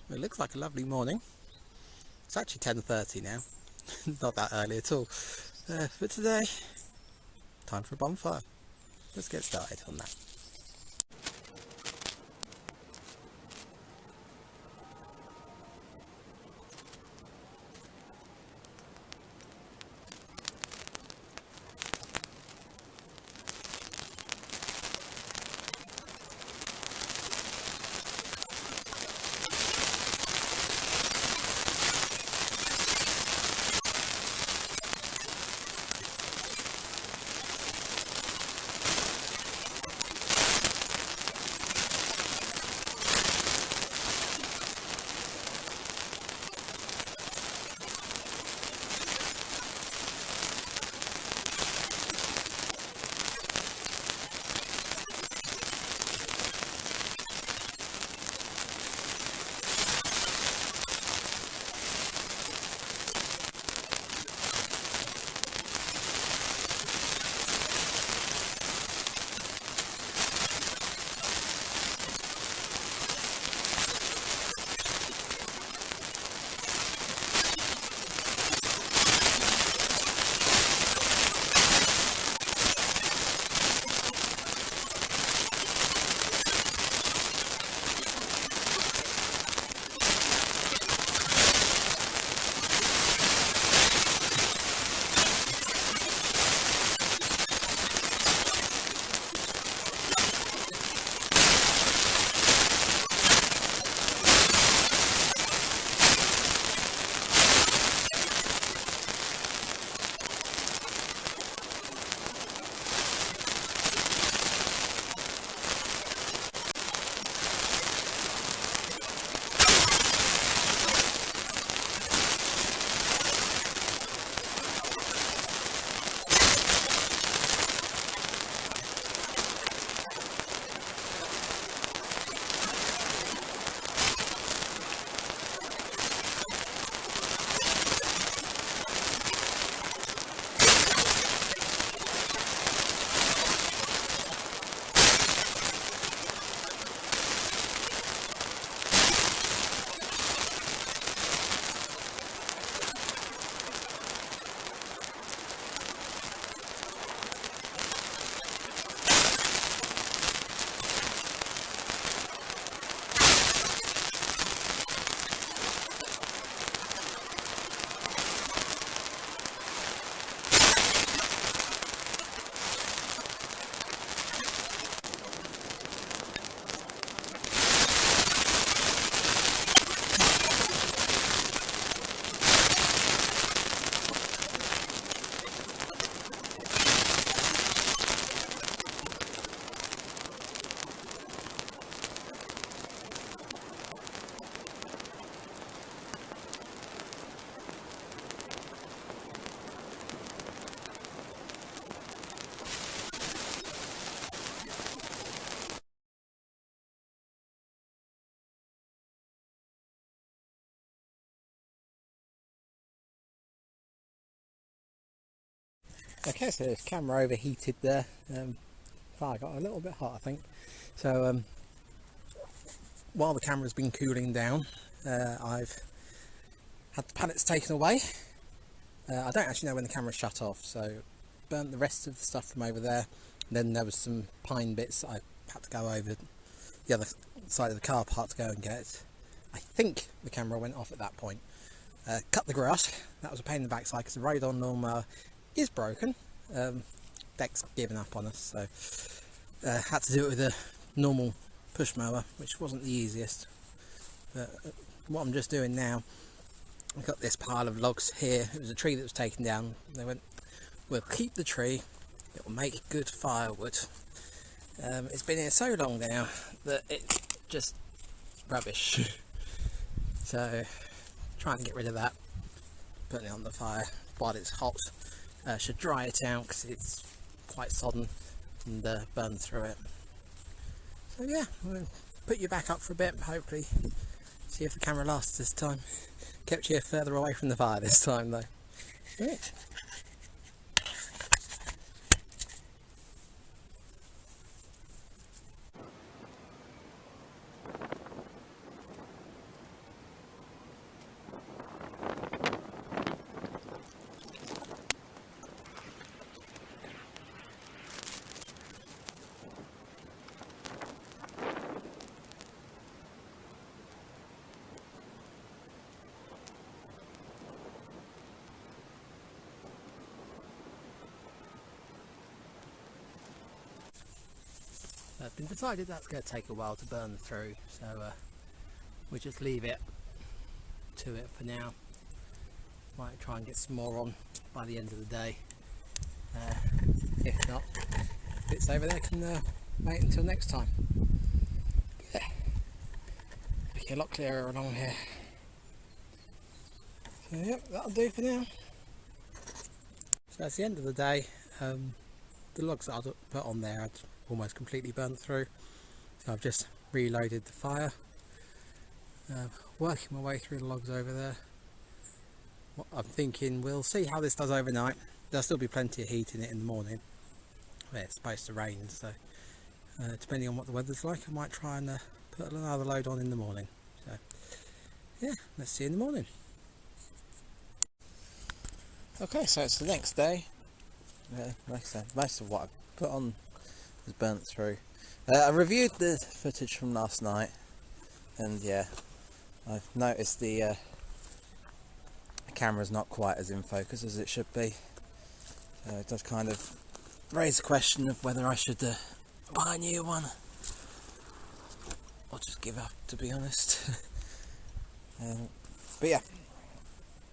It looks like a lovely morning. It's actually 10:30 now, not that early at all. But today, time for a bonfire. Let's get started on that. Okay, so this camera overheated there. Fire got a little bit hot, I think. So while the camera's been cooling down, I've had the pallets taken away. I don't actually know when the camera shut off, so burnt the rest of the stuff from over there. And then there was some pine bits that I had to go over the other side of the car park to go and get. I think the camera went off at that point. Cut the grass. That was a pain in the backside because the radon lawnmower is broken. Deck's given up on us, so had to do it with a normal push mower, which wasn't the easiest. But what I'm just doing now, I've got this pile of logs here. It was a tree that was taken down. They went, we'll keep the tree, it will make good firewood. It's been here so long now that it's just rubbish. So trying to get rid of that, putting it on the fire while it's hot. Should dry it out because it's quite sodden and burn through it. So yeah, we'll put you back up for a bit, hopefully see if the camera lasts this time. Kept you further away from the fire this time though. Right. So it's been decided that's going to take a while to burn through, so we'll just leave it to it for now. Might try and get some more on by the end of the day. If not, bits over there can wait until next time. Yeah, looking a lot clearer along here. So yep, that'll do for now. So that's the end of the day. The logs that I put on there had almost completely burnt through, so I've just reloaded the fire, working my way through the logs over there. What I'm thinking, we'll see how this does overnight. There'll still be plenty of heat in it in the morning. Well, it's supposed to rain, so depending on what the weather's like, I might try and put another load on in the morning. So yeah, let's see you in the morning. Okay, so it's the next day. Like I said, most of what I put on was burnt through. I reviewed the footage from last night, and yeah, I've noticed the camera's not quite as in focus as it should be. It does kind of raise the question of whether I should buy a new one or just give up, to be honest. But yeah,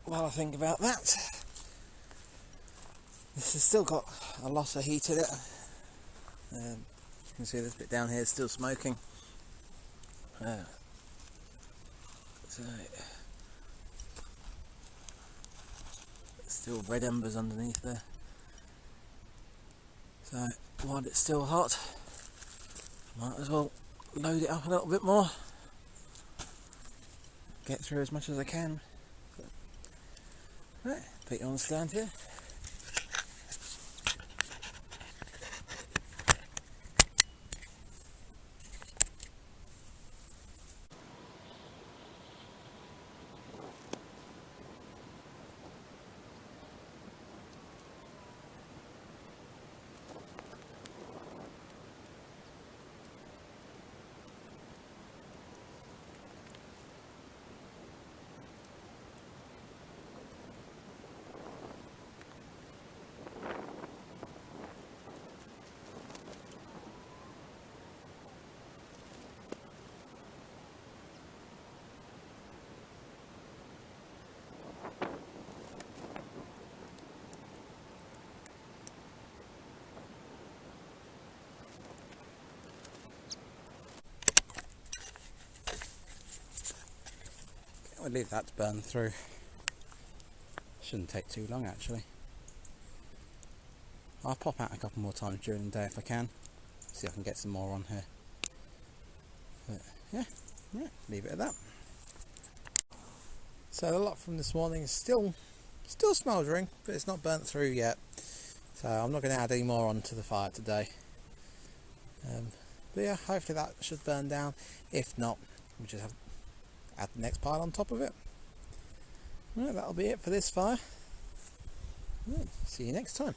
while I think about that, this has still got a lot of heat in it. You can see this bit down here is still smoking. So still red embers underneath there. So while it's still hot, might as well load it up a little bit more. Get through as much as I can. Right, put it on the stand here. I'll leave that to burn through. Shouldn't take too long actually. I'll pop out a couple more times during the day if I can. See if I can get some more on here. But yeah, right, leave it at that. So the lot from this morning is still smouldering, but it's not burnt through yet. So I'm not going to add any more onto the fire today. But yeah, hopefully that should burn down. If not, we'll just add the next pile on top of it. Right, that'll be it for this fire. Right, see you next time.